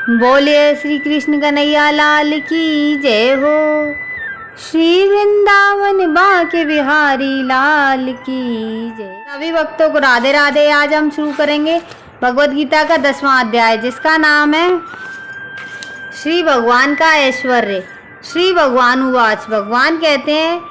बोलिए श्री कृष्ण कन्हैया लाल की जय हो। श्री वृंदावन बांके बिहारी लाल की जय। सभी भक्तों को राधे राधे। आज हम शुरू करेंगे भगवद गीता का 10वां अध्याय, जिसका नाम है श्री भगवान का ऐश्वर्य। श्री भगवान उवाच, भगवान कहते हैं,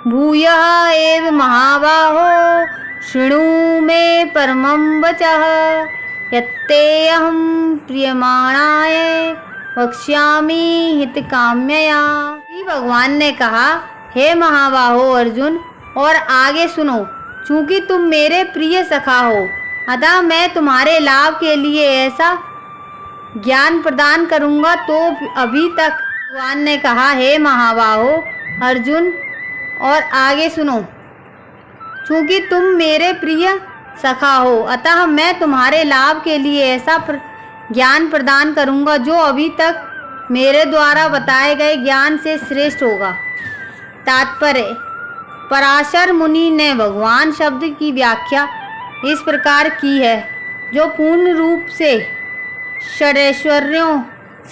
भूयः एव महाबाहो शृणु मे परमं वचः यत्तेऽहं प्रियमाणाय वक्ष्यामि हितकाम्यया। श्री भगवान ने कहा, हे महाबाहो अर्जुन, और आगे सुनो, चूंकि तुम मेरे प्रिय सखा हो, अतः मैं तुम्हारे लाभ के लिए ऐसा ज्ञान प्रदान करूंगा। तो अभी तक भगवान ने कहा, हे महाबाहो अर्जुन, और आगे सुनो, चूंकि तुम मेरे प्रिय सखा हो, अतः मैं तुम्हारे लाभ के लिए ऐसा ज्ञान प्रदान करूंगा जो अभी तक मेरे द्वारा बताए गए ज्ञान से श्रेष्ठ होगा। तात्पर्य, पराशर मुनि ने भगवान शब्द की व्याख्या इस प्रकार की है, जो पूर्ण रूप से षडैश्वर्यों,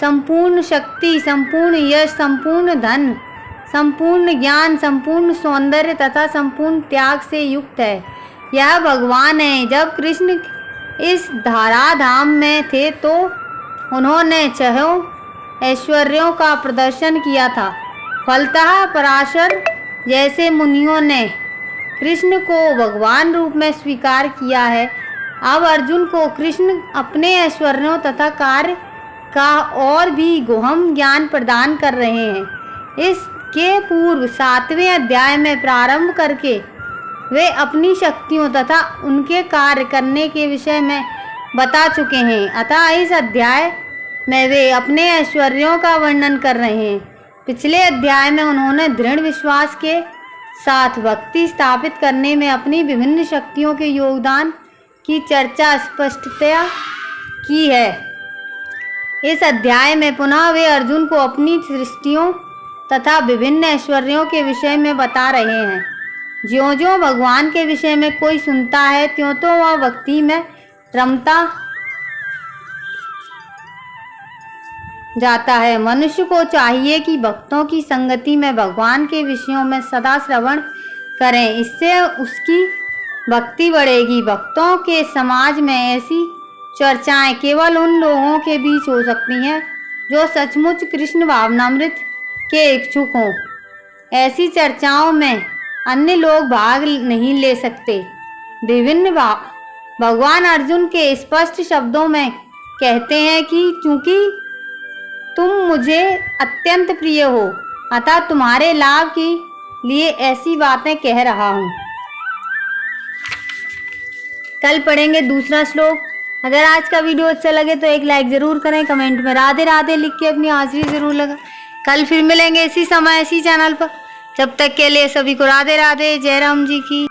संपूर्ण शक्ति, संपूर्ण यश, संपूर्ण धन, संपूर्ण ज्ञान, संपूर्ण सौंदर्य तथा संपूर्ण त्याग से युक्त है। यह भगवान है। जब कृष्ण इस धराधाम में थे तो उन्होंने छहों ऐश्वर्यों का प्रदर्शन किया था। फलतः पराशर जैसे मुनियों ने कृष्ण को भगवान रूप में स्वीकार किया है। अब अर्जुन को कृष्ण अपने ऐश्वर्यों तथा कार्य का और भी गहन ज्ञान प्रदान कर रहे हैं। इसके पूर्व 7वें अध्याय में प्रारंभ करके वे अपनी शक्तियों तथा उनके कार्य करने के विषय में बता चुके हैं। अतः इस अध्याय में वे अपने ऐश्वर्यों का वर्णन कर रहे हैं। पिछले अध्याय में उन्होंने दृढ़ विश्वास के साथ भक्ति स्थापित करने में अपनी विभिन्न शक्तियों के योगदान की चर्चा स्पष्टतया की है। इस अध्याय में पुनः वे अर्जुन को अपनी सृष्टियों तथा विभिन्न ऐश्वर्यों के विषय में बता रहे हैं। ज्यों-ज्यों भगवान के विषय में कोई सुनता है, त्यों-त्यों वह भक्ति में रमता जाता है। मनुष्य को चाहिए कि भक्तों की संगति में भगवान के विषयों में सदा श्रवण करें, इससे उसकी भक्ति बढ़ेगी। भक्तों के समाज में ऐसी चर्चाएं केवल उन लोगों के बीच हो सकती हैं जो सचमुच कृष्ण भावनामृत के इच्छुक हों। ऐसी चर्चाओं में अन्य लोग भाग नहीं ले सकते। विभिन्न भगवान अर्जुन के स्पष्ट शब्दों में कहते हैं कि चूंकि तुम मुझे अत्यंत प्रिय हो, अतः तुम्हारे लाभ के लिए ऐसी बातें कह रहा हूँ। कल पढ़ेंगे दूसरा श्लोक। अगर आज का वीडियो अच्छा लगे तो एक लाइक जरूर करें, कमेंट में राधे राधे लिख के अपनी हाजिरी जरूर लगा। कल फिर मिलेंगे इसी समय इसी चैनल पर। जब तक के लिए सभी को राधे राधे। जय राम जी की।